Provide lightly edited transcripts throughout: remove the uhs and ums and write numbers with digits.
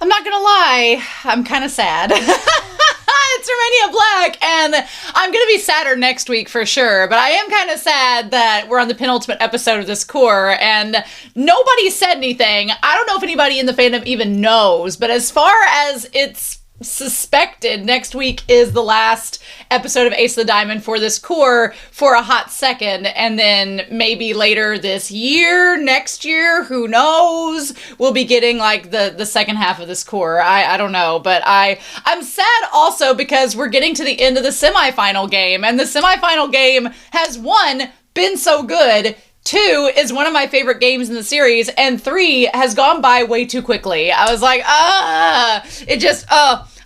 I'm not gonna lie, I'm kind of sad. It's Romania Black, and I'm gonna be sadder next week for sure, but I am kind of sad that we're on the penultimate episode of this core, and nobody said anything. I don't know if anybody in the fandom even knows, but as far as it's suspected, next week is the last episode of Ace of the Diamond for this core for a hot second, and then maybe later this year, next year, who knows, we'll be getting like the second half of this core. I don't know, but I'm sad also because we're getting to the end of the semifinal game, and the semifinal game has, one, been so good, 2 is one of my favorite games in the series, and 3 has gone by way too quickly. I was like,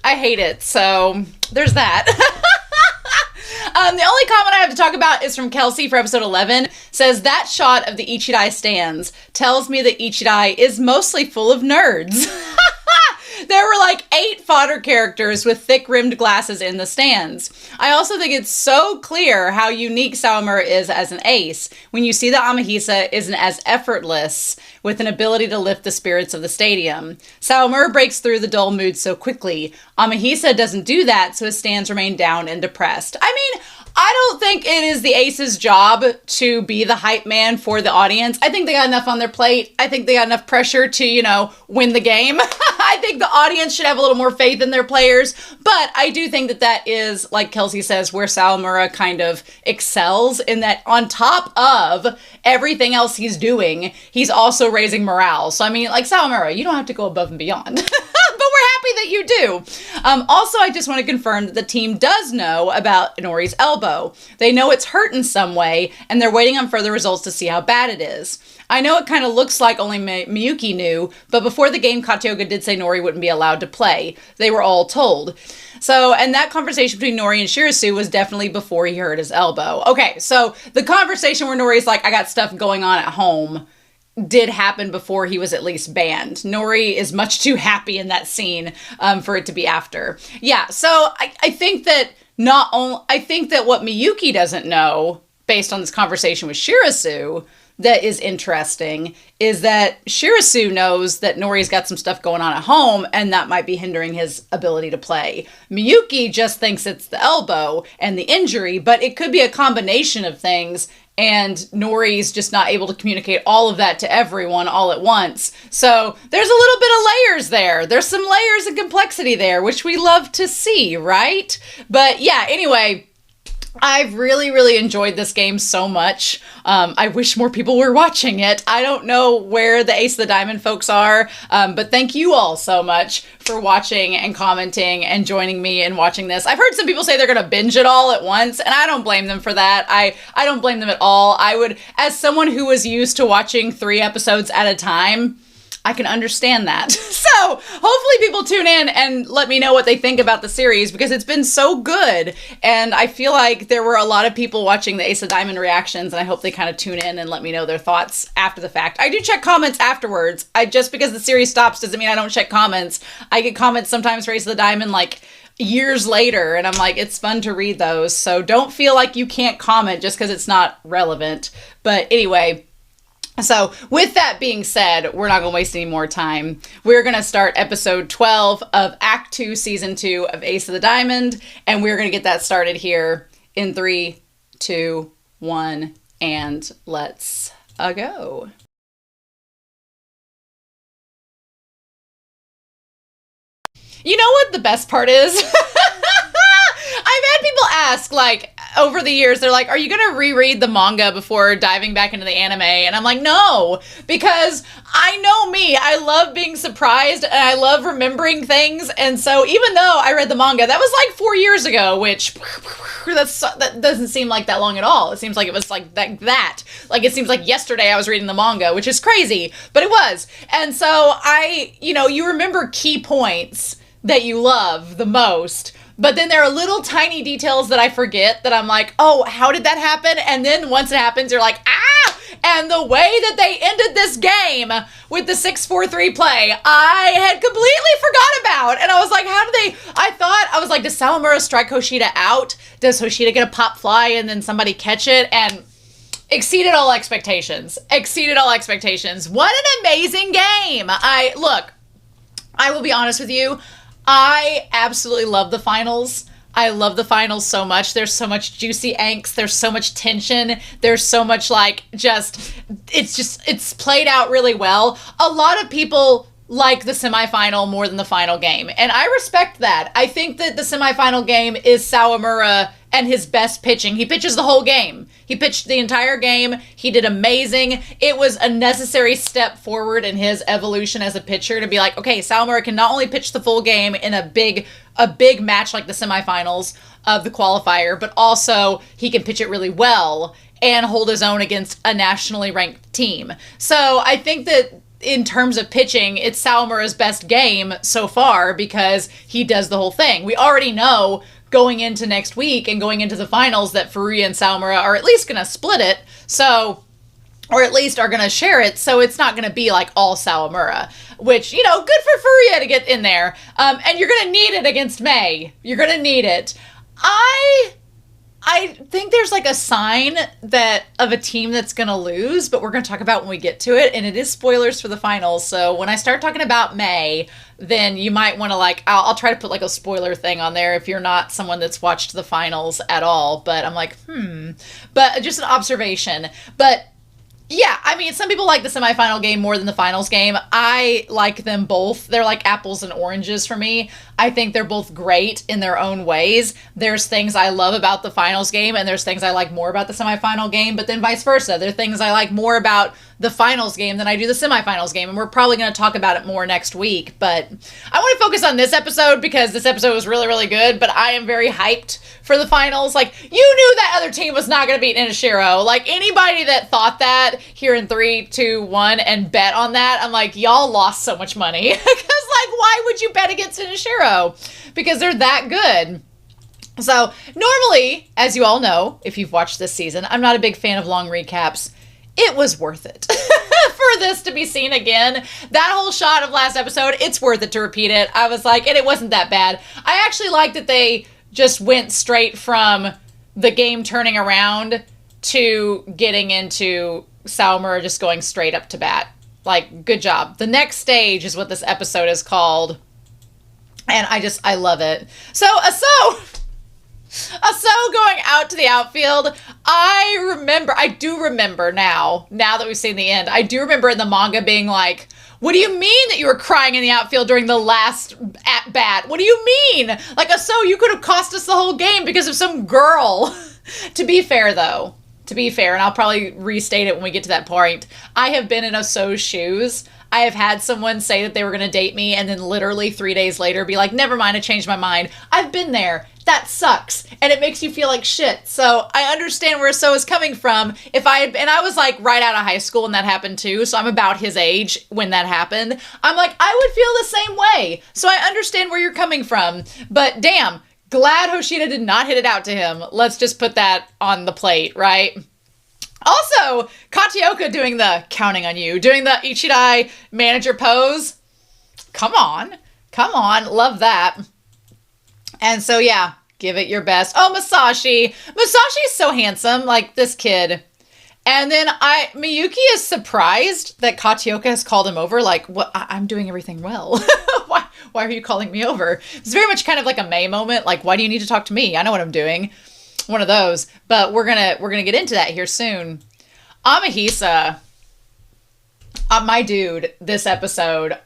I hate it. So there's that. The only comment I have to talk about is from Kelsey for episode 11. Says, that shot of the Ichidai stands tells me that Ichidai is mostly full of nerds. There were like 8 fodder characters with thick-rimmed glasses in the stands. I also think it's so clear how unique Sawamura is as an ace when you see that Amahisa isn't as effortless with an ability to lift the spirits of the stadium. Sawamura breaks through the dull mood so quickly. Amahisa doesn't do that, so his stands remain down and depressed. I mean, I don't think it is the ace's job to be the hype man for the audience. I think they got enough on their plate. I think they got enough pressure to, win the game. I think the audience should have a little more faith in their players. But I do think that is, like Kelsey says, where Sawamura kind of excels, in that on top of everything else he's doing, he's also raising morale. So, I mean, like, Sawamura, you don't have to go above and beyond. But we're happy that you do. Also, I just want to confirm that the team does know about Inori's elbow. They know it's hurt in some way, and they're waiting on further results to see how bad it is. I know it kind of looks like only Miyuki knew, but before the game, Katioga did say Nori wouldn't be allowed to play. They were all told. So, and that conversation between Nori and Shirasu was definitely before he hurt his elbow. Okay, so the conversation where Nori's like, I got stuff going on at home, did happen before he was at least banned. Nori is much too happy in that scene for it to be after. Yeah, so I think that I think that what Miyuki doesn't know, based on this conversation with Shirasu, that is interesting, is that Shirasu knows that Nori's got some stuff going on at home, and that might be hindering his ability to play. Miyuki just thinks it's the elbow and the injury, but it could be a combination of things, and Nori's just not able to communicate all of that to everyone all at once. So there's a little bit of layers there. There's some layers of complexity there, which we love to see, right? But yeah, anyway, I've really, really enjoyed this game so much. I wish more people were watching it. I don't know where the Ace of the Diamond folks are, but thank you all so much for watching and commenting and joining me in watching this. I've heard some people say they're going to binge it all at once, and I don't blame them for that. I don't blame them at all. I would, as someone who was used to watching 3 episodes at a time, I can understand that. So hopefully people tune in and let me know what they think about the series, because it's been so good. And I feel like there were a lot of people watching the Ace of Diamond reactions, and I hope they kind of tune in and let me know their thoughts after the fact. I do check comments afterwards. Just because the series stops doesn't mean I don't check comments. I get comments sometimes for Ace of the Diamond like years later, and I'm like, it's fun to read those. So don't feel like you can't comment just because it's not relevant. But anyway, so with that being said, we're not going to waste any more time. We're going to start episode 12 of Act 2, Season 2 of Ace of the Diamond, and we're going to get that started here in 3, 2, 1, and let's go. You know what the best part is? I've had people ask, like, over the years, they're like, are you going to reread the manga before diving back into the anime? And I'm like, no, because I know me. I love being surprised, and I love remembering things. And so even though I read the manga, that was like 4 years ago, which that doesn't seem like that long at all. It seems like it was like that. Like, it seems like yesterday I was reading the manga, which is crazy, but it was. And so you remember key points that you love the most. But then there are little tiny details that I forget that I'm like, oh, how did that happen? And then once it happens, you're like, ah! And the way that they ended this game with the 6-4-3 play, I had completely forgot about. And I was like, I was like, does Sawamura strike Hoshida out? Does Hoshida get a pop fly and then somebody catch it? And exceeded all expectations. What an amazing game. I will be honest with you. I absolutely love the finals. I love the finals so much. There's so much juicy angst. There's so much tension. There's so much it's played out really well. A lot of people like the semifinal more than the final game. And I respect that. I think that the semifinal game is Sawamura and his best pitching. He pitches the whole game. He pitched the entire game. He did amazing. It was a necessary step forward in his evolution as a pitcher to be like, okay, Sawamura can not only pitch the full game in a big match like the semifinals of the qualifier, but also he can pitch it really well and hold his own against a nationally ranked team. So I think that in terms of pitching, it's Sawamura's best game so far because he does the whole thing. We already know going into next week and going into the finals that Furuya and Sawamura are at least going to split it. So, or at least are going to share it. So it's not going to be like all Sawamura, which, good for Furuya to get in there. And you're going to need it against May. You're going to need it. I think there's like a sign that of a team that's going to lose, but we're going to talk about when we get to it. And it is spoilers for the finals. So when I start talking about May, then you might want to I'll try to put like a spoiler thing on there if you're not someone that's watched the finals at all. But I'm like, but just an observation. But yeah, I mean, some people like the semifinal game more than the finals game. I like them both. They're like apples and oranges for me. I think they're both great in their own ways. There's things I love about the finals game, and there's things I like more about the semifinal game, but then vice versa. There are things I like more about the finals game than I do the semifinals game, and we're probably going to talk about it more next week. But I want to focus on this episode because this episode was really, really good, but I am very hyped for the finals. Like, you knew that other team was not going to beat Inashiro. Like, anybody that thought that here in 3, 2, 1 and bet on that, I'm like, y'all lost so much money. Because, why would you bet against Inashiro? Because they're that good. So, normally, as you all know, if you've watched this season, I'm not a big fan of long recaps. It was worth it for this to be seen again. That whole shot of last episode, it's worth it to repeat it. I was like, and it wasn't that bad. I actually liked that they just went straight from the game turning around to getting into Sawamura just going straight up to bat. Like, good job. The next stage is what this episode is called. And I love it. So, Aso going out to the outfield, I do remember now that we've seen the end, I do remember in the manga being like, what do you mean that you were crying in the outfield during the last at-bat? What do you mean? Like, Aso, you could have cost us the whole game because of some girl. To be fair, and I'll probably restate it when we get to that point, I have been in Aso's shoes. I have had someone say that they were going to date me and then literally 3 days later be like, never mind, I changed my mind. I've been there. That sucks. And it makes you feel like shit. So I understand where So is coming from. And I was like right out of high school when that happened too. So I'm about his age when that happened. I'm like, I would feel the same way. So I understand where you're coming from. But damn, glad Hoshida did not hit it out to him. Let's just put that on the plate, right? Also, Katioka doing the counting on you, doing the Ichidai manager pose. Come on. Love that. And so, yeah, give it your best. Oh, Masashi. Masashi's so handsome, like this kid. And then Miyuki is surprised that Katioka has called him over. Like, what? I'm doing everything well. Why are you calling me over? It's very much kind of like a May moment. Like, why do you need to talk to me? I know what I'm doing. One of those. But we're gonna get into that here soon. Amahisa, my dude, this episode.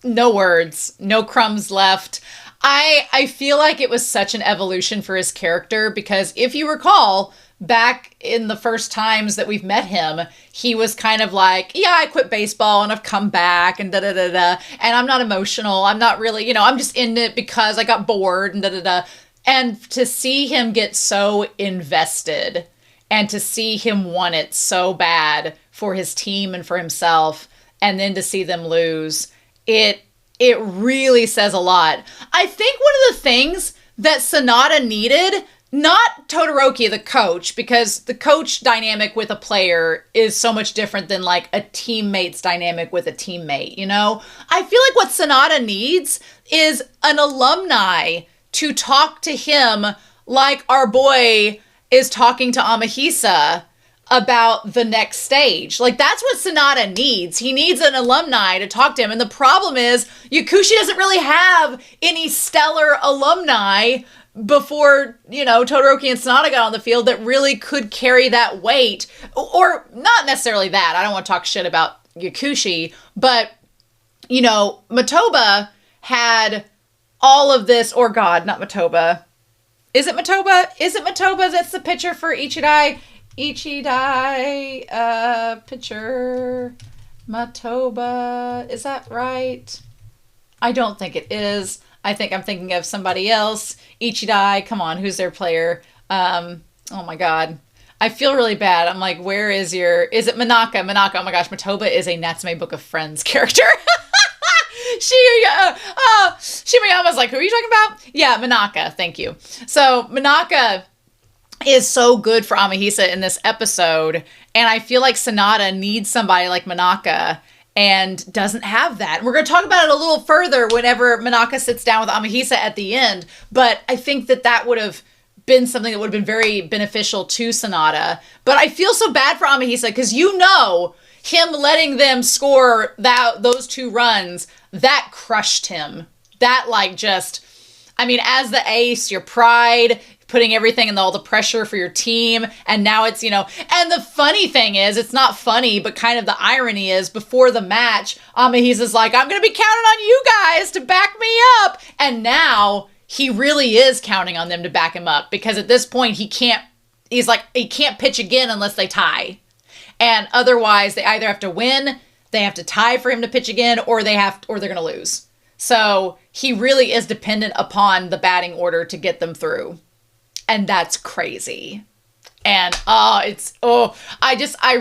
No words, no crumbs left. I feel like it was such an evolution for his character because if you recall, back in the first times that we've met him, he was kind of like, yeah, I quit baseball and I've come back and da-da-da-da. And I'm not emotional. I'm not really, I'm just in it because I got bored and da-da-da. And to see him get so invested and to see him want it so bad for his team and for himself, and then to see them lose, it really says a lot. I think one of the things that Sonata needed, not Todoroki, the coach, because the coach dynamic with a player is so much different than like a teammate's dynamic with a teammate, I feel like what Sonata needs is an alumni to talk to him like our boy is talking to Amahisa about the next stage. Like, that's what Sanada needs. He needs an alumni to talk to him. And the problem is Yakushi doesn't really have any stellar alumni before, Todoroki and Sanada got on the field that really could carry that weight. Or not necessarily that. I don't want to talk shit about Yakushi, but, Matoba had all of this, or God, not Matoba. Is it Matoba? That's the pitcher for Ichidai? Pitcher, Matoba. Is that right? I don't think it is. I think I'm thinking of somebody else. Ichidai, come on, who's their player? Oh my God. I feel really bad. I'm like, is it Manaka? Manaka, oh my gosh, Matoba is a Natsume Book of Friends character. Shimayama's like, who are you talking about? Yeah, Manaka, thank you. So, Manaka is so good for Amahisa in this episode, and I feel like Sanada needs somebody like Manaka and doesn't have that. We're going to talk about it a little further whenever Manaka sits down with Amahisa at the end, but I think that would have been something that would have been very beneficial to Sanada. But I feel so bad for Amahisa because him letting them score those 2 runs, that crushed him. That as the ace, your pride, putting everything and all the pressure for your team. And now it's, and the funny thing is, it's not funny, but kind of the irony is before the match, Amahisa's like, I'm going to be counting on you guys to back me up. And now he really is counting on them to back him up because at this point he can't pitch again unless they tie. And otherwise they either have to win, they have to tie for him to pitch again, or they're going to lose. So he really is dependent upon the batting order to get them through. And that's crazy. And I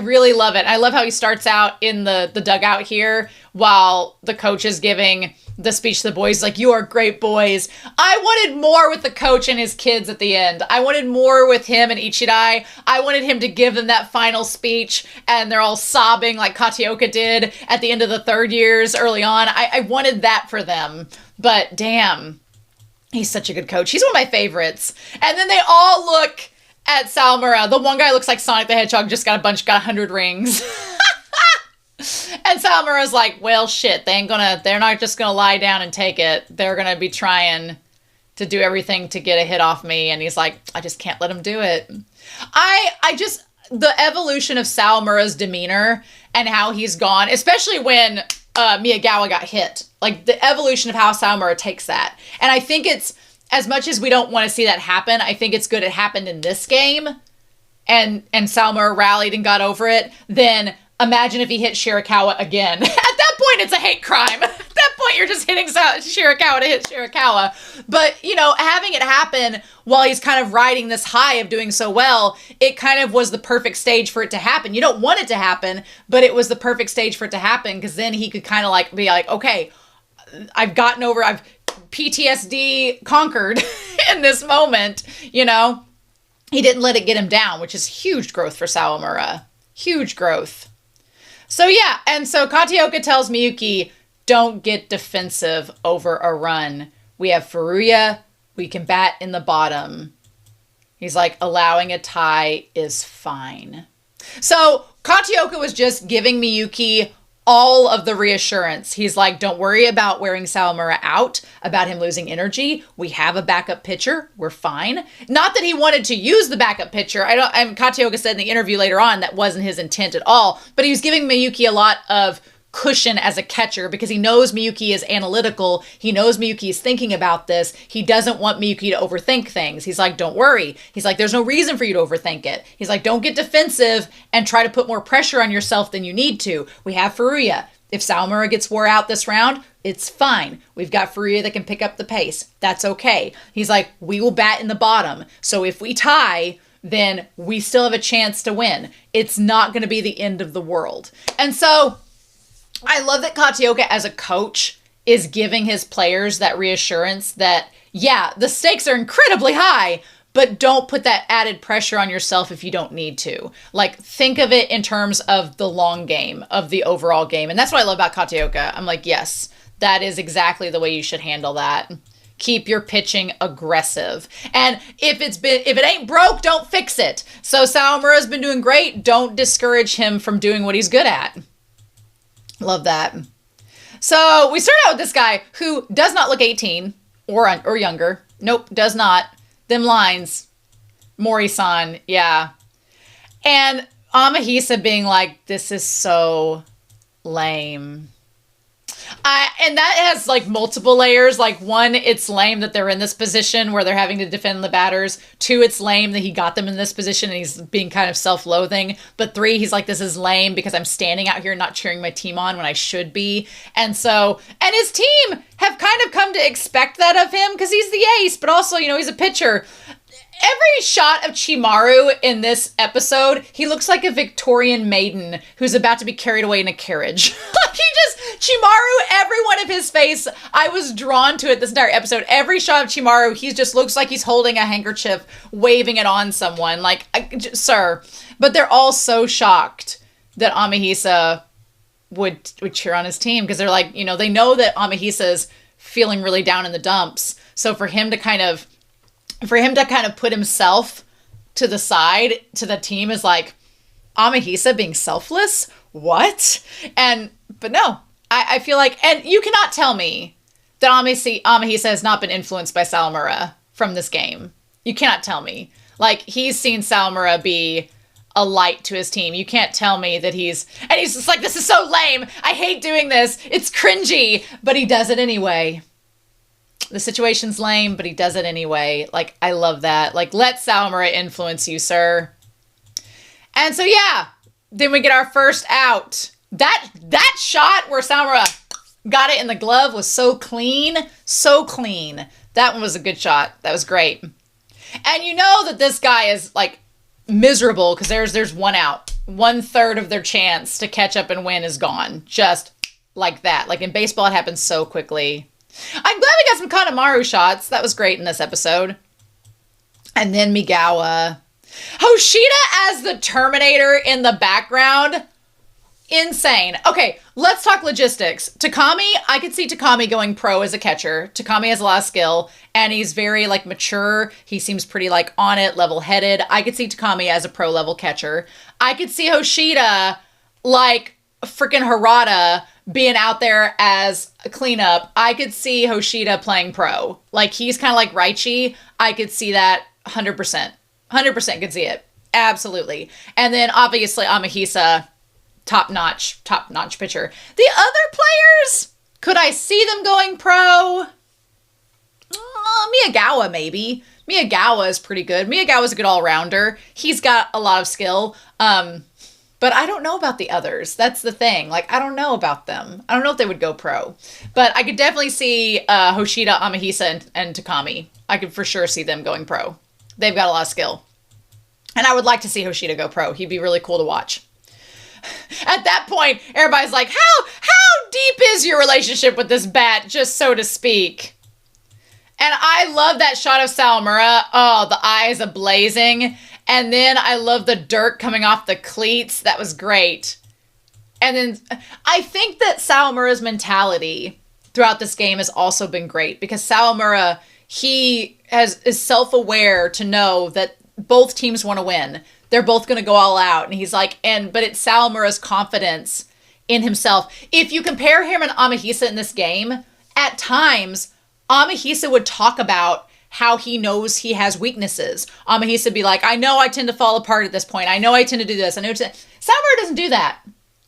really love it. I love how he starts out in the dugout here while the coach is giving the speech to the boys, like, you are great boys. I wanted more with the coach and his kids at the end. I wanted more with him and Ichidai. I wanted him to give them that final speech and they're all sobbing like Katioka did at the end of the 3rd years early on. I wanted that for them. But damn, he's such a good coach. He's one of my favorites. And then they all look at Sawamura. The one guy looks like Sonic the Hedgehog, just got 100 rings. And Sawamura's like, well, shit, they're not just gonna lie down and take it. They're gonna be trying to do everything to get a hit off me. And he's like, I just can't let him do it. The evolution of Sawamura's demeanor and how he's gone, especially when Miyagawa got hit, like the evolution of how Sawamura takes that. And I think it's, as much as we don't want to see that happen, I think it's good it happened in this game and Sawamura rallied and got over it. Then imagine if he hit Shirakawa again. At that point, it's a hate crime. At that point, you're just hitting Shirakawa to hit Shirakawa. But, having it happen while he's kind of riding this high of doing so well, it kind of was the perfect stage for it to happen. You don't want it to happen, but it was the perfect stage for it to happen because then he could kind of be like, okay, I've PTSD conquered in this moment, He didn't let it get him down, which is huge growth for Sawamura. Huge growth. So yeah, and so Katioka tells Miyuki, don't get defensive over a run. We have Furuya, we can bat in the bottom. He's like, allowing a tie is fine. So Katioka was just giving Miyuki all of the reassurance. He's like, don't worry about wearing Sawamura out, about him losing energy. We have a backup pitcher. We're fine. Not that he wanted to use the backup pitcher. And Katioka said in the interview later on that wasn't his intent at all, but he was giving Miyuki a lot of cushion as a catcher because he knows Miyuki is analytical. He knows Miyuki is thinking about this. He doesn't want Miyuki to overthink things. He's like, don't worry. He's like, there's no reason for you to overthink it. He's like, don't get defensive and try to put more pressure on yourself than you need to. We have Furuya. If Sawamura gets wore out this round, it's fine. We've got Furuya that can pick up the pace. That's okay. He's like, we will bat in the bottom. So if we tie, then we still have a chance to win. It's not going to be the end of the world. And so I love that Katioka as a coach is giving his players that reassurance that, yeah, the stakes are incredibly high, but don't put that added pressure on yourself if you don't need to. Like, think of it in terms of the long game, of the overall game. And that's what I love about Katioka. I'm like, yes, that is exactly the way you should handle that. Keep your pitching aggressive. And if it ain't broke, don't fix it. So Sawamura's been doing great. Don't discourage him from doing what he's good at. Love that. So we start out with this guy who does not look 18 or younger. Nope, does not. Them lines. Mori-san, yeah. And Amahisa being like, this is so lame. And that has like multiple layers. Like, one, it's lame that they're in this position where they're having to defend the batters. Two, it's lame that he got them in this position and he's being kind of self-loathing. But three, he's like, this is lame because I'm standing out here not cheering my team on when I should be. And his team have kind of come to expect that of him because he's the ace, but also, he's a pitcher. Every shot of Chimaru in this episode, he looks like a Victorian maiden who's about to be carried away in a carriage. Chimaru, every one of his face, I was drawn to it this entire episode. Every shot of Chimaru, he just looks like he's holding a handkerchief, waving it on someone. Like, sir. But they're all so shocked that Amahisa would cheer on his team because they're like, they know that Amahisa's feeling really down in the dumps. So for him to kind of put himself to the side to the team is like, Amahisa being selfless? What? But no, I feel like, and you cannot tell me that Amahisa has not been influenced by Sawamura from this game. You cannot tell me. Like, he's seen Sawamura be a light to his team. You can't tell me that he's just like, this is so lame. I hate doing this. It's cringy, but he does it anyway. The situation's lame, but he does it anyway. Like, I love that. Like, let Sawamura influence you, sir. And so, yeah, then we get our first out. That shot where Sawamura got it in the glove was so clean. So clean. That one was a good shot. That was great. And you know that this guy is, like, miserable because there's one out. 1/3 of their chance to catch up and win is gone. Just like that. Like, in baseball, it happens so quickly. I'm glad we got some Kanemaru shots. That was great in this episode. And then Migawa. Hoshida as the Terminator in the background. Insane. Okay, let's talk logistics. Takami, I could see Takami going pro as a catcher. Takami has a lot of skill, and he's very, like, mature. He seems pretty, like, on it, level-headed. I could see Takami as a pro-level catcher. I could see Hoshida, like, freaking Harada, being out there as a cleanup. I could see Hoshida playing pro. Like, he's kind of like Raichi. I could see that 100%. 100% could see it. Absolutely. And then, obviously, Amahisa, top-notch pitcher. The other players, could I see them going pro? Miyagawa, maybe. Miyagawa is pretty good. Miyagawa's a good all-rounder. He's got a lot of skill. But I don't know about the others. That's the thing. Like, I don't know about them. I don't know if they would go pro. But I could definitely see Hoshida, Amahisa, and Takami. I could for sure see them going pro. They've got a lot of skill. And I would like to see Hoshida go pro. He'd be really cool to watch. At that point, everybody's like, how deep is your relationship with this bat, just so to speak? And I love that shot of Sawamura. Oh, the eyes ablazing. And then I love the dirt coming off the cleats. That was great. And then I think that Sawamura's mentality throughout this game has also been great because Sawamura, he is self-aware to know that both teams want to win. They're both going to go all out. And he's like, but it's Sawamura's confidence in himself. If you compare him and Amahisa in this game, at times, Amahisa would talk about how he knows he has weaknesses. Amahisa would be like, I know I tend to fall apart at this point. I know I tend to do this. Sawamura doesn't do that.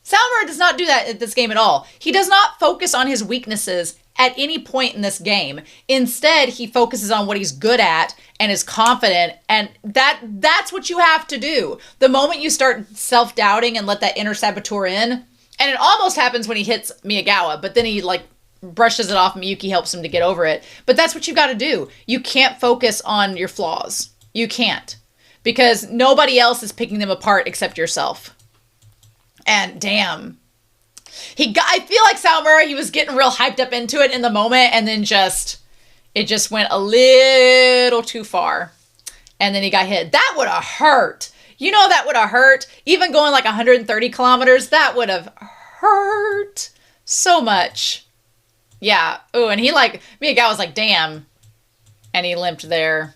Sawamura does not do that at this game at all. He does not focus on his weaknesses at any point in this game. Instead, he focuses on what he's good at and is confident, and that's what you have to do. The moment you start self-doubting and let that inner saboteur in, and it almost happens when he hits Miyagawa, but then he, like, brushes it off. Miyuki helps him to get over it. But that's what you got to do. You can't focus on your flaws. You can't. Because nobody else is picking them apart except yourself. And damn. I feel like Sawamura, he was getting real hyped up into it in the moment, and then it just went a little too far. And then he got hit. That would have hurt. You know that would have hurt. Even going like 130 kilometers, that would have hurt so much. Yeah. Ooh, and Miyagawa was like, damn, And he limped there.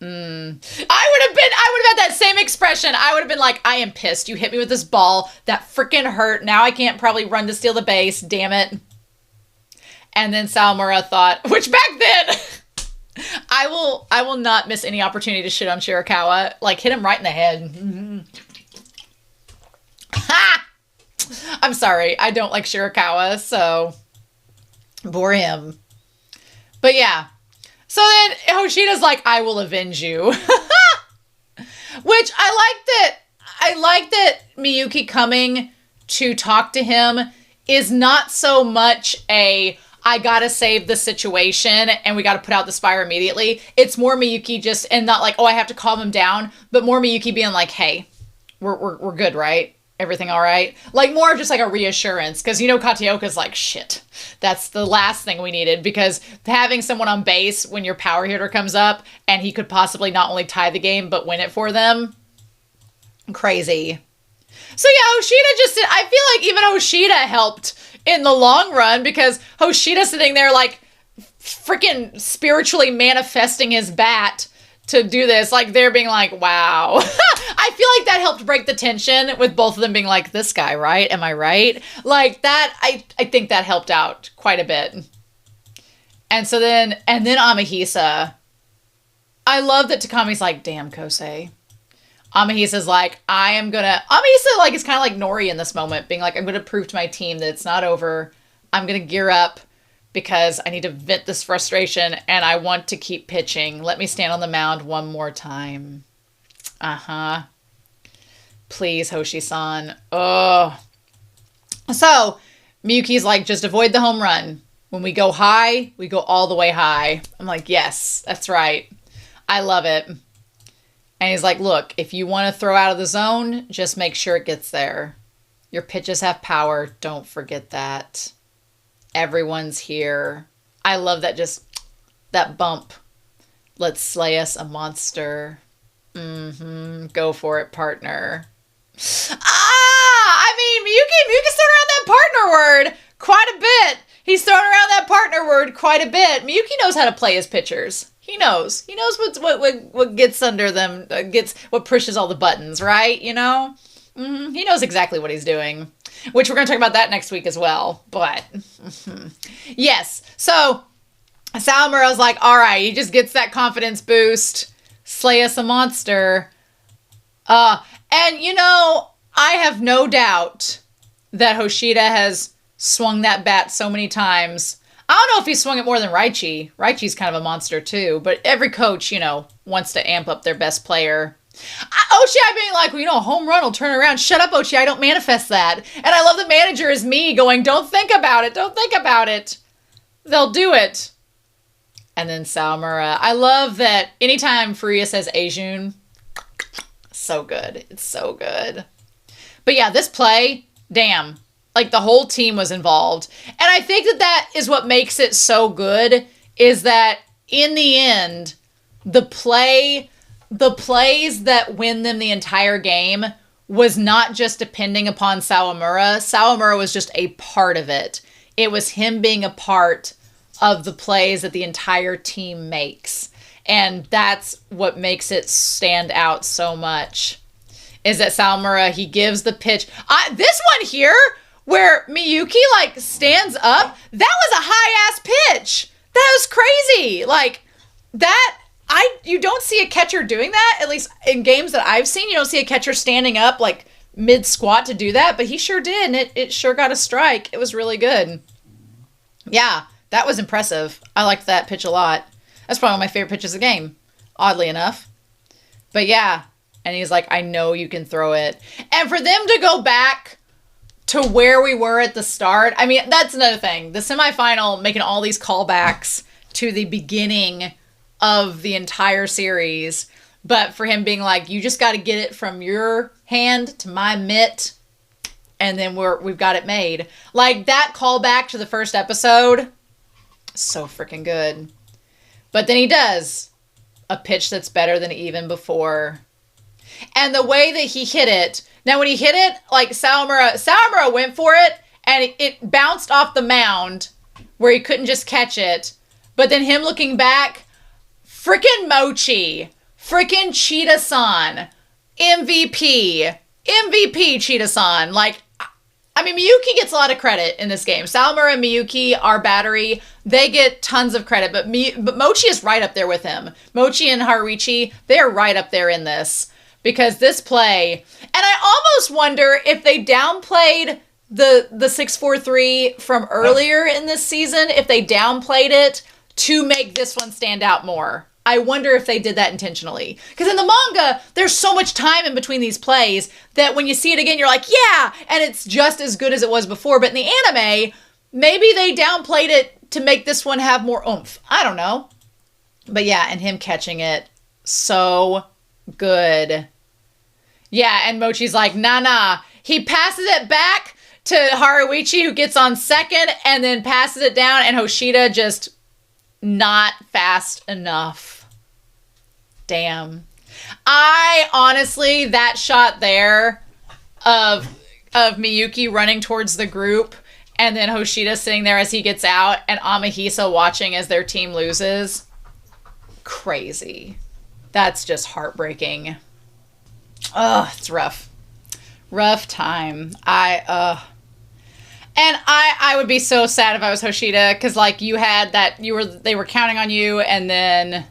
I would have had that same expression. I would have been like, I am pissed. You hit me with this ball. That freaking hurt. Now I can't probably run to steal the base. Damn it. And then Sawamura thought, which back then, I will not miss any opportunity to shit on Shirakawa. Like, hit him right in the head. Ha! I'm sorry. I don't like Shirakawa, so bore him. But yeah. So then Hoshida's like, I will avenge you. Which I like that Miyuki coming to talk to him is not so much a, I gotta save the situation and we gotta put out the fire immediately. It's more Miyuki just, and not like, oh, I have to calm him down, but more Miyuki being like, hey, we're good, right? Everything all right? Like, more of just like a reassurance, because, you know, Kateoka's like, shit, that's the last thing we needed, because having someone on base when your power hitter comes up and he could possibly not only tie the game, but win it for them, crazy. So yeah, Hoshida just, I feel like even Hoshida helped in the long run, because Hoshida's sitting there like freaking spiritually manifesting his bat to do this. Like, they're being like, wow. I feel like that helped break the tension with both of them being like, this guy, right? Am I right? Like, that, I think that helped out quite a bit. And so then Amahisa. I love that Takami's like, damn, Kosei. Amahisa's like, Amahisa, like, is kind of like Nori in this moment, being like, I'm going to prove to my team that it's not over. I'm going to gear up because I need to vent this frustration and I want to keep pitching. Let me stand on the mound one more time. Uh-huh. Please, Hoshi-san. Oh. So, Miyuki's like, just avoid the home run. When we go high, we go all the way high. I'm like, yes, that's right. I love it. And he's like, look, if you want to throw out of the zone, just make sure it gets there. Your pitches have power. Don't forget that. Everyone's here. I love that, just that bump. Let's slay us a monster. Go for it, partner. I mean, Miyuki's throwing around that partner word quite a bit. He's throwing around that partner word quite a bit. Miyuki knows how to play his pitchers. He knows. He knows what gets under them, what pushes all the buttons, right? You know? He knows exactly what he's doing. Which we're going to talk about that next week as well. But, yes. So, Sawamura was like, all right, he just gets that confidence boost. Slay us a monster. And, you know, I have no doubt that Hoshida has swung that bat so many times. I don't know if he swung it more than Raichi. Raichi's kind of a monster, too. But every coach, you know, wants to amp up their best player. Ochi being like, well, you know, a home run will turn around. Shut up, Ochi. I don't manifest that. And I love the manager is me going, don't think about it. Don't think about it. They'll do it. And then Sawamura. I love that anytime Furuya says Eijun, so good. It's so good. But yeah, this play, damn. Like, the whole team was involved. And I think that is what makes it so good, is that in the end, the plays that win them the entire game was not just depending upon Sawamura. Sawamura was just a part of it. It was him being a part of the plays that the entire team makes. And that's what makes it stand out so much, is that Sawamura, he gives the pitch. This one here, where Miyuki, like, stands up, that was a high-ass pitch. That was crazy. Like, that... you don't see a catcher doing that, at least in games that I've seen. You don't see a catcher standing up like mid-squat to do that, but he sure did, and it sure got a strike. It was really good. Yeah, that was impressive. I liked that pitch a lot. That's probably one of my favorite pitches of the game, oddly enough. But yeah, and he's like, I know you can throw it. And for them to go back to where we were at the start, I mean, that's another thing. The semifinal, making all these callbacks to the beginning of the entire series, but for him being like, you just got to get it from your hand to my mitt, and then we've got it made. Like, that callback to the first episode, so freaking good. But then he does a pitch that's better than even before, and the way that he hit it. Now, when he hit it, like, Sawamura went for it, and it bounced off the mound where he couldn't just catch it. But then him looking back, Freaking Mochi. Freaking Cheetah-san. MVP. MVP Cheetah-san. Like, I mean, Miyuki gets a lot of credit in this game. Sawamura and Miyuki, our battery, they get tons of credit. But Mochi is right up there with him. Mochi and Haruichi, they're right up there in this. Because this play... And I almost wonder if they downplayed the 643 from earlier in this season, if they downplayed it to make this one stand out more. I wonder if they did that intentionally. Because in the manga, there's so much time in between these plays that when you see it again, you're like, yeah! And it's just as good as it was before. But in the anime, maybe they downplayed it to make this one have more oomph. I don't know. But yeah, and him catching it, so good. Yeah, and Mochi's like, nah. He passes it back to Haruichi, who gets on second, and then passes it down, and Hoshida just... not fast enough. Damn. I honestly, that shot there of Miyuki running towards the group and then Hoshida sitting there as he gets out and Amahisa watching as their team loses. Crazy. That's just heartbreaking. Ugh, it's rough. Rough time. And I would be so sad if I was Hoshida, because like you had that, they were counting on you, and then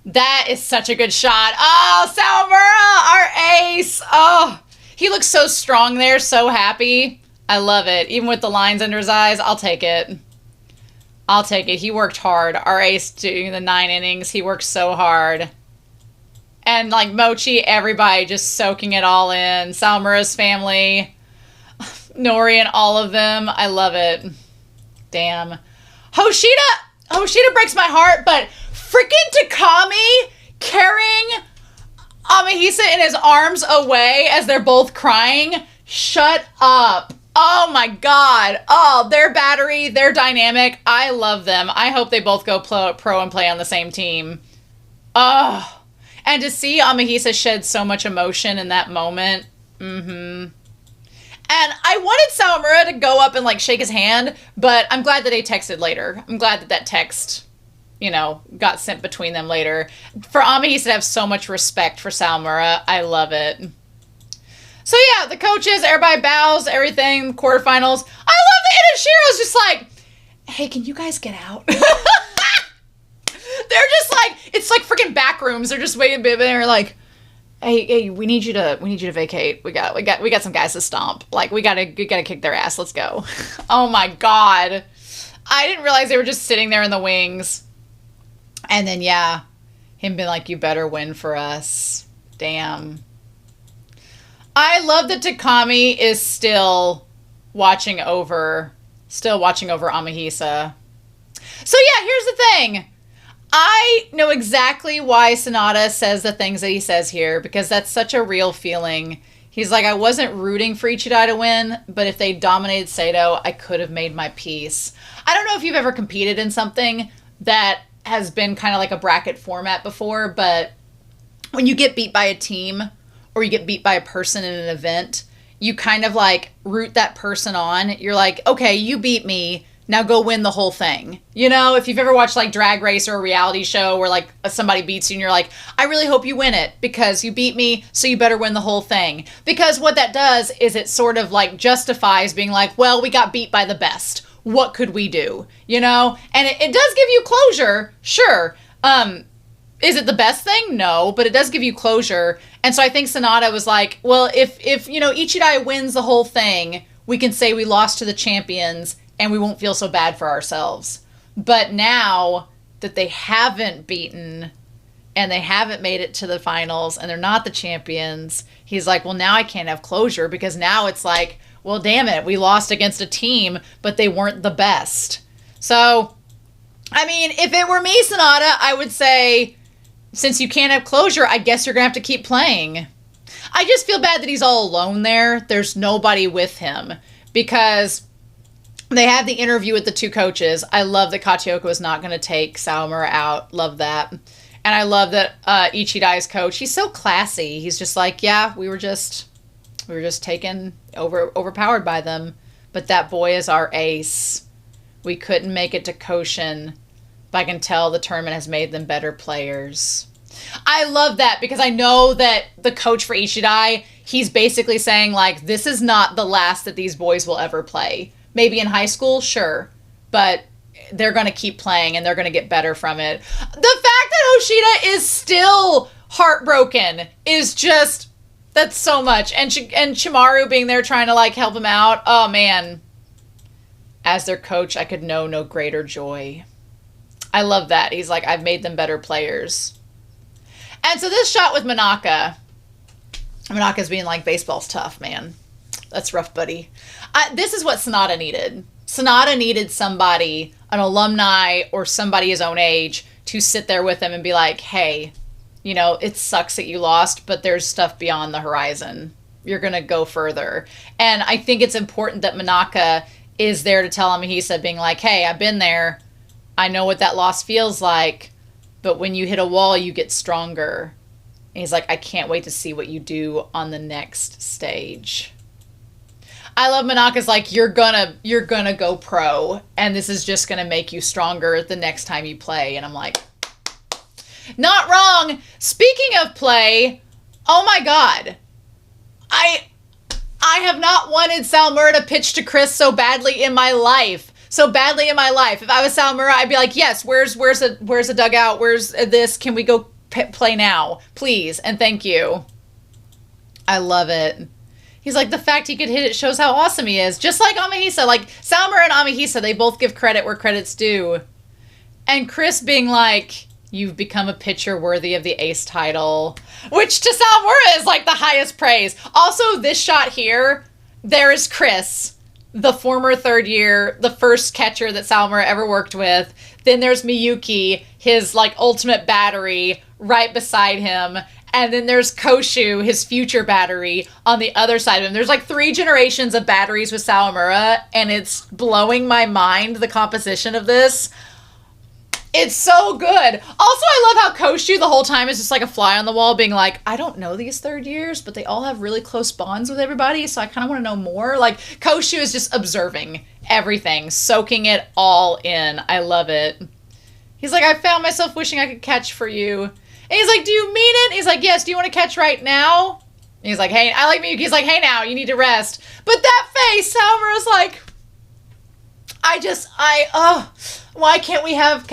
that is such a good shot. Oh, Sawamura, our ace. Oh, he looks so strong there, so happy. I love it. Even with the lines under his eyes, I'll take it. I'll take it. He worked hard. Our ace doing the 9 innings, he worked so hard. And like Mochi, everybody just soaking it all in. Sawamura's family. Nori and all of them. I love it. Damn. Hoshida breaks my heart, but freaking Takami carrying Amahisa in his arms away as they're both crying. Shut up. Oh my god. Oh, their battery, their dynamic. I love them. I hope they both go pro and play on the same team. Oh. And to see Amahisa shed so much emotion in that moment. And I wanted Sawamura to go up and, like, shake his hand, but I'm glad that they texted later. I'm glad that text, got sent between them later. For Amahisa to have so much respect for Sawamura, I love it. So, yeah, the coaches, everybody bows, everything, quarterfinals. I love that Inishiro's just like, hey, can you guys get out? They're just like, it's like freaking back rooms. They're just waiting, they're like, Hey, we need you to vacate. We got some guys to stomp. Like, we gotta kick their ass. Let's go. Oh my god. I didn't realize they were just sitting there in the wings. And then, yeah, him being like, you better win for us. Damn. I love that Takami is still watching over Amahisa. So yeah, here's the thing. I know exactly why Sanada says the things that he says here, because that's such a real feeling. He's like, I wasn't rooting for Ichidai to win, but if they dominated Seidou, I could have made my peace. I don't know if you've ever competed in something that has been kind of like a bracket format before, but when you get beat by a team or you get beat by a person in an event, you kind of like root that person on. You're like, okay, you beat me. Now go win the whole thing. If you've ever watched like Drag Race or a reality show where like somebody beats you and you're like, I really hope you win it because you beat me, so you better win the whole thing. Because what that does is it sort of like justifies being like, well, we got beat by the best. What could we do? And it does give you closure, sure. Is it the best thing? No, but it does give you closure. And so I think Sanada was like, well, if Ichidai wins the whole thing, we can say we lost to the champions and we won't feel so bad for ourselves. But now that they haven't beaten and they haven't made it to the finals and they're not the champions, he's like, well, now I can't have closure because now it's like, well, damn it, we lost against a team, but they weren't the best. So, I mean, if it were me, Sanada, I would say, since you can't have closure, I guess you're going to have to keep playing. I just feel bad that he's all alone there. There's nobody with him because they had the interview with the two coaches. I love that Kachioka was not going to take Sawamura out. Love that. And I love that Ichidai's coach, he's so classy. He's just like, yeah, we were just taken overpowered by them. But that boy is our ace. We couldn't make it to Koshin. But I can tell the tournament has made them better players. I love that because I know that the coach for Ichidai, he's basically saying, like, this is not the last that these boys will ever play. Maybe in high school, sure. But they're going to keep playing and they're going to get better from it. The fact that Hoshida is still heartbroken is just, that's so much. And Chimaru being there trying to, like, help him out. Oh, man. As their coach, I could know no greater joy. I love that. He's like, I've made them better players. And so this shot with Manaka's being like, baseball's tough, man. That's rough, buddy. This is what Sonata needed. Sonata needed somebody, an alumni or somebody his own age, to sit there with him and be like, hey, you know, it sucks that you lost, but there's stuff beyond the horizon. You're going to go further. And I think it's important that Manaka is there to tell Amahisa, being like, hey, I've been there. I know what that loss feels like, but when you hit a wall, you get stronger. And he's like, I can't wait to see what you do on the next stage. I love Manaka's like, you're gonna go pro, and this is just gonna make you stronger the next time you play. And I'm like, not wrong. Speaking of play, oh my god. I have not wanted Sawamura to pitch to Chris so badly in my life. So badly in my life. If I was Sawamura, I'd be like, yes, where's a dugout? Where's this? Can we go play now? Please. And thank you. I love it. He's like, the fact he could hit it shows how awesome he is. Just like Amahisa. Like, Sawamura and Amahisa, they both give credit where credit's due. And Chris being like, you've become a pitcher worthy of the ace title. Which to Sawamura is like the highest praise. Also, this shot here, there is Chris, the former third year, the first catcher that Sawamura ever worked with. Then there's Miyuki, his like ultimate battery, right beside him. And then there's Koshu, his future battery, on the other side of him. There's like 3 generations of batteries with Sawamura, and it's blowing my mind, the composition of this. It's so good. Also, I love how Koshu the whole time is just like a fly on the wall being like, I don't know these third years, but they all have really close bonds with everybody, so I kind of want to know more. Like, Koshu is just observing everything, soaking it all in. I love it. He's like, I found myself wishing I could catch for you. And he's like, do you mean it? He's like, yes, do you want to catch right now? And he's like, hey, I like Miyuki. He's like, hey now, you need to rest. But that face, Sawamura's like, why can't we have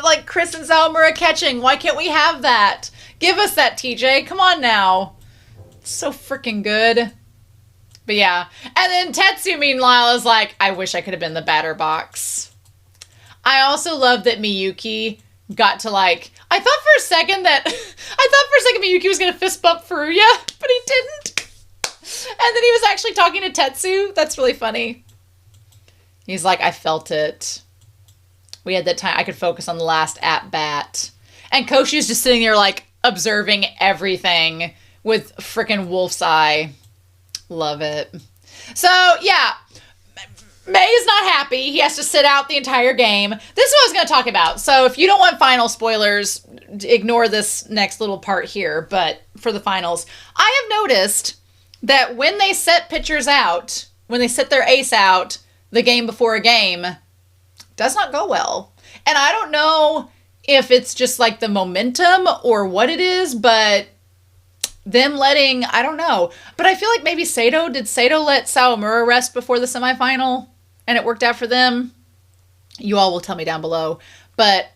like Chris and Sawamura catching? Why can't we have that? Give us that, TJ. Come on now. It's so freaking good. But yeah. And then Tetsu, meanwhile, is like, I wish I could have been the batter box. I also love that Miyuki got to like, I thought for a second Miyuki was going to fist bump Furuya, but he didn't. And then he was actually talking to Tetsu. That's really funny. He's like, I felt it. We had that time. I could focus on the last at-bat. And Koshu's just sitting there, like, observing everything with frickin' wolf's eye. Love it. So, yeah. May is not happy. He has to sit out the entire game. This is what I was going to talk about. So, if you don't want final spoilers, ignore this next little part here. But for the finals, I have noticed that when they set pitchers out, when they set their ace out, the game before a game, does not go well. And I don't know if it's just like the momentum or what it is, but them letting, I don't know. But I feel like maybe did Seidou let Sawamura rest before the semifinal and it worked out for them? You all will tell me down below. But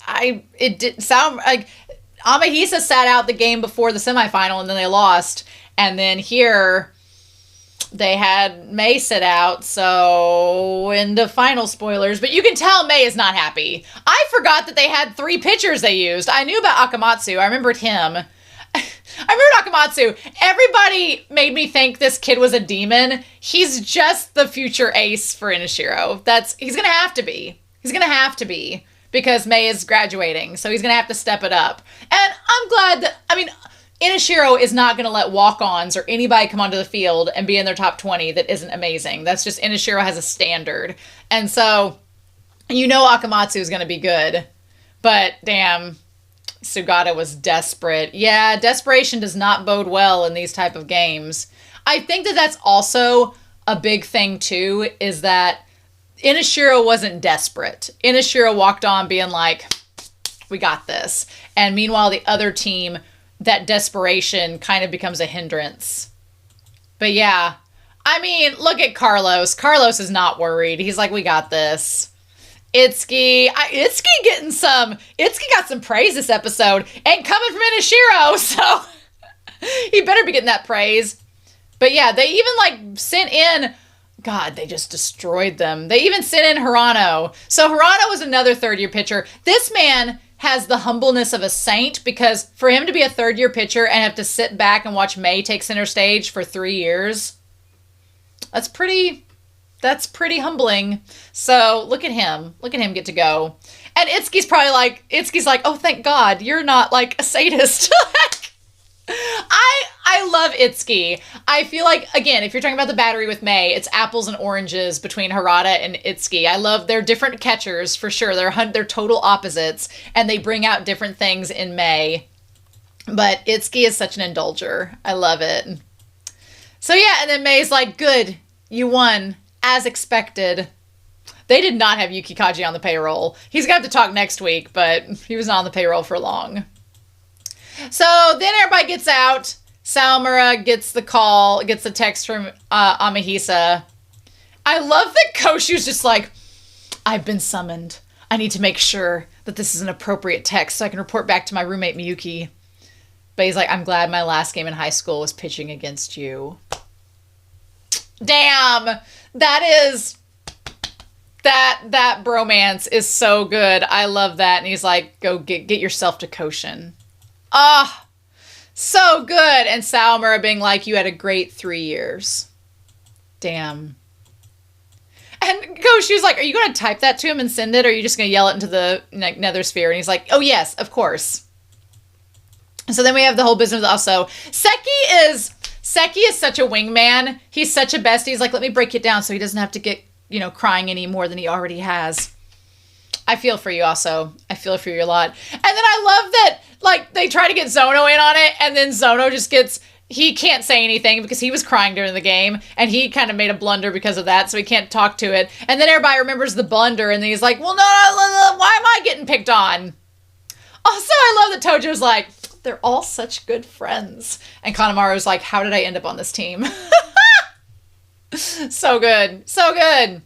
it did sound like Amahisa sat out the game before the semifinal and then they lost. And then here they had May sit out, so in the final spoilers, but you can tell May is not happy. I forgot that they had 3 pitchers they used. I knew about Akamatsu. I remembered him. I remembered Akamatsu. Everybody made me think this kid was a demon. He's just the future ace for Inashiro. He's going to have to be. He's going to have to be because May is graduating, so he's going to have to step it up. And I'm glad that, Inashiro is not going to let walk-ons or anybody come onto the field and be in their top 20 that isn't amazing. That's just, Inashiro has a standard. And so, you know Akamatsu is going to be good. But, damn, Sugata was desperate. Yeah, desperation does not bode well in these type of games. I think that that's also a big thing, too, is that Inashiro wasn't desperate. Inashiro walked on being like, We got this. And meanwhile, the other team, that desperation kind of becomes a hindrance. But yeah, I mean, look at Carlos. Carlos is not worried. He's like, we got this. Itsuki getting some, Itsuki got some praise this episode, and coming from Inashiro, so he better be getting that praise. But yeah, they even like sent in, God, they just destroyed them. They even sent in Hirano. So Hirano was another third-year pitcher. This man has the humbleness of a saint, because for him to be a third-year pitcher and have to sit back and watch May take center stage for 3 years, that's pretty humbling. So look at him get to go. And Itsuki's probably like, oh, thank God, you're not like a sadist. I love Itsuki. I feel like, again, if you're talking about the battery with May, it's apples and oranges between Harada and Itsuki. I love, they're different catchers for sure. They're total opposites, and they bring out different things in May. But Itsuki is such an indulger. I love it. So yeah, and then May's like, good, you won, as expected. They did not have Yuki Kaji on the payroll. He's going to have to talk next week, but he was not on the payroll for long. So then everybody gets out. Sawamura gets the text from Amahisa. I love that Koshu's just like, I've been summoned. I need to make sure that this is an appropriate text so I can report back to my roommate Miyuki. But he's like, I'm glad my last game in high school was pitching against you. Damn! That bromance is so good. I love that. And he's like, go get yourself to Koshin. Ah, so good. And Sawamura being like, you had a great 3 years. Damn. And Koshu's like, are you going to type that to him and send it? Or are you just going to yell it into the nether sphere? And he's like, oh yes, of course. So then we have the whole business also. Seki is such a wingman. He's such a bestie. He's like, let me break it down so he doesn't have to get, crying any more than he already has. I feel for you also. I feel for you a lot. And then I love that, like, they try to get Zono in on it, and then Zono he can't say anything because he was crying during the game, and he kind of made a blunder because of that, so he can't talk to it. And then everybody remembers the blunder, and then he's like, well, no, why am I getting picked on? Also, I love that Tojo's like, they're all such good friends. And Kanemaru's like, how did I end up on this team? So good. So good.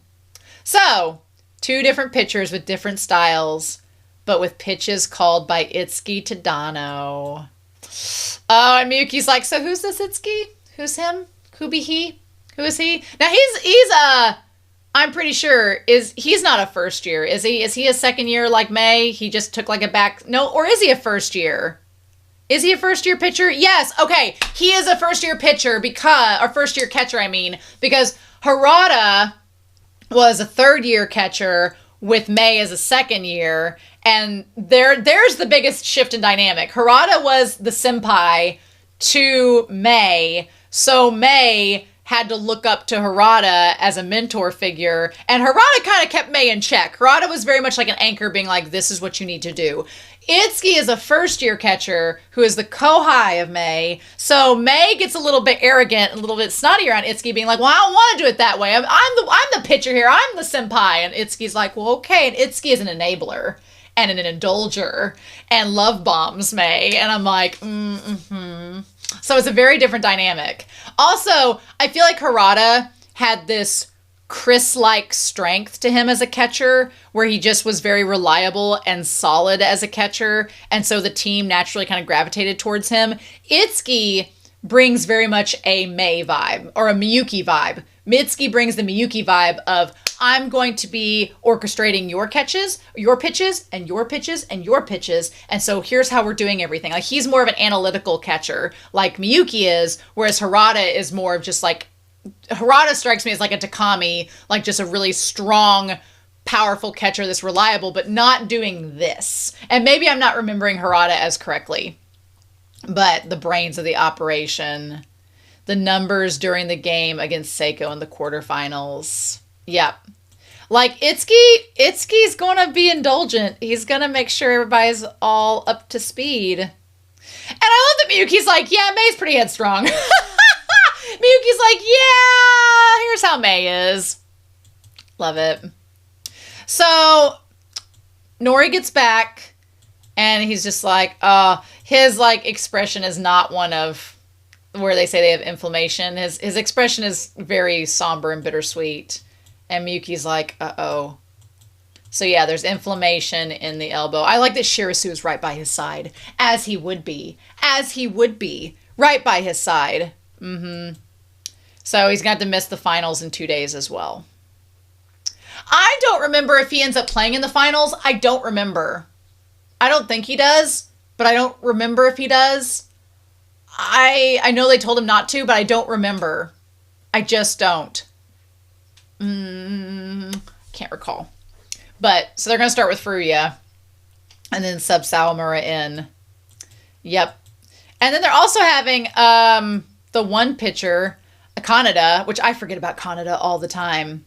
So, 2 different pitchers with different styles, but with pitches called by Itsuki to Dano. Oh, and Miyuki's like, so who's this Itsuki? Who's him? Who be he? Who is he? Now he's I'm pretty sure he's not a first year, is he? Is he a second year like May? He just took like a back, no, or is he a first year? Is he a first-year pitcher? Yes. Okay. He is a first-year pitcher or first-year catcher, because Harada was a third-year catcher with May as a second year, and there's the biggest shift in dynamic. Harada was the senpai to May, so May had to look up to Harada as a mentor figure, and Harada kind of kept May in check. Harada was very much like an anchor, being like, this is what you need to do. Itsuki is a first-year catcher who is the kohai of May, so May gets a little bit arrogant and a little bit snotty around Itsuki, being like, well, I don't want to do it that way. I'm the pitcher here. I'm the senpai. And Itsuki's like, well, okay. And Itsuki is an enabler and an indulger and love bombs May. And I'm like, So it's a very different dynamic. Also, I feel like Harada had this Chris-like strength to him as a catcher, where he just was very reliable and solid as a catcher, and so the team naturally kind of gravitated towards him. Itsuki brings very much a May vibe, or a Miyuki vibe. Itsuki brings the Miyuki vibe of, I'm going to be orchestrating your catches, your pitches, and your pitches, and your pitches, and so here's how we're doing everything. Like, he's more of an analytical catcher, like Miyuki is, whereas Harada is more of just like, Harada strikes me as like a Takami, like just a really strong, powerful catcher that's reliable, but not doing this. And maybe I'm not remembering Harada as correctly, but the brains of the operation, the numbers during the game against Seiko in the quarterfinals. Yep. Like, Itsuki's going to be indulgent. He's going to make sure everybody's all up to speed. And I love that Miyuki's like, yeah, May's pretty headstrong. Miyuki's like, yeah, here's how May is. Love it. So, Nori gets back, And he's just like, his like expression is not one of where they say they have inflammation. His expression is very somber and bittersweet. And Miyuki's like, uh-oh. So yeah, there's inflammation in the elbow. I like that Shirasu is right by his side, as he would be. As he would be, right by his side. So he's going to have to miss the finals in 2 days as well. I don't remember if he ends up playing in the finals. I don't remember. I don't think he does, but I don't remember if he does. I know they told him not to, but I don't remember. I just don't. Can't recall. But, so they're going to start with Furuya. And then sub Sawamura in. Yep. And then they're also having the one pitcher, Kaneda, which I forget about Kaneda all the time.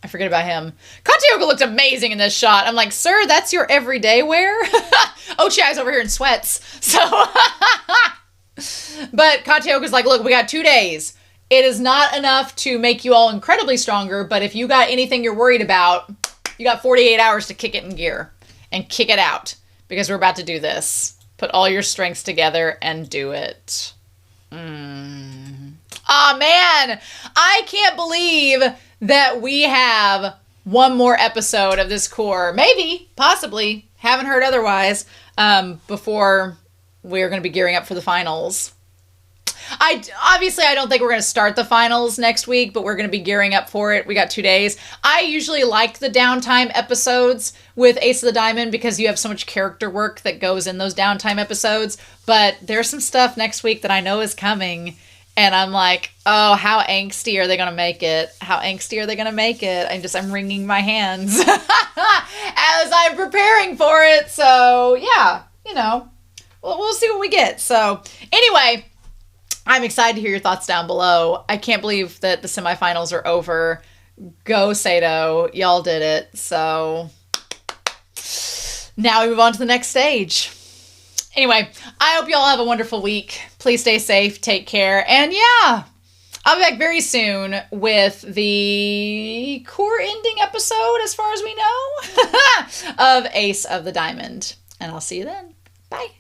I forget about him. Kataoka looked amazing in this shot. I'm like, sir, that's your everyday wear? Ochiai's over here in sweats. So, but Kataoka's like, look, we got 2 days. It is not enough to make you all incredibly stronger, but if you got anything you're worried about, you got 48 hours to kick it in gear and kick it out because we're about to do this. Put all your strengths together and do it. Ah, man, I can't believe that we have one more episode of this core. Maybe, possibly, haven't heard otherwise, before we're going to be gearing up for the finals. Obviously, I don't think we're going to start the finals next week, but we're going to be gearing up for it. We got 2 days. I usually like the downtime episodes with Ace of the Diamond because you have so much character work that goes in those downtime episodes. But there's some stuff next week that I know is coming. And I'm like, oh, how angsty are they going to make it? How angsty are they going to make it? I'm wringing my hands as I'm preparing for it. So, yeah, we'll see what we get. So, anyway, I'm excited to hear your thoughts down below. I can't believe that the semifinals are over. Go, Seidou. Y'all did it. So now we move on to the next stage. Anyway, I hope y'all have a wonderful week. Please stay safe. Take care. And yeah, I'll be back very soon with the core ending episode, as far as we know, of Ace of the Diamond. And I'll see you then. Bye.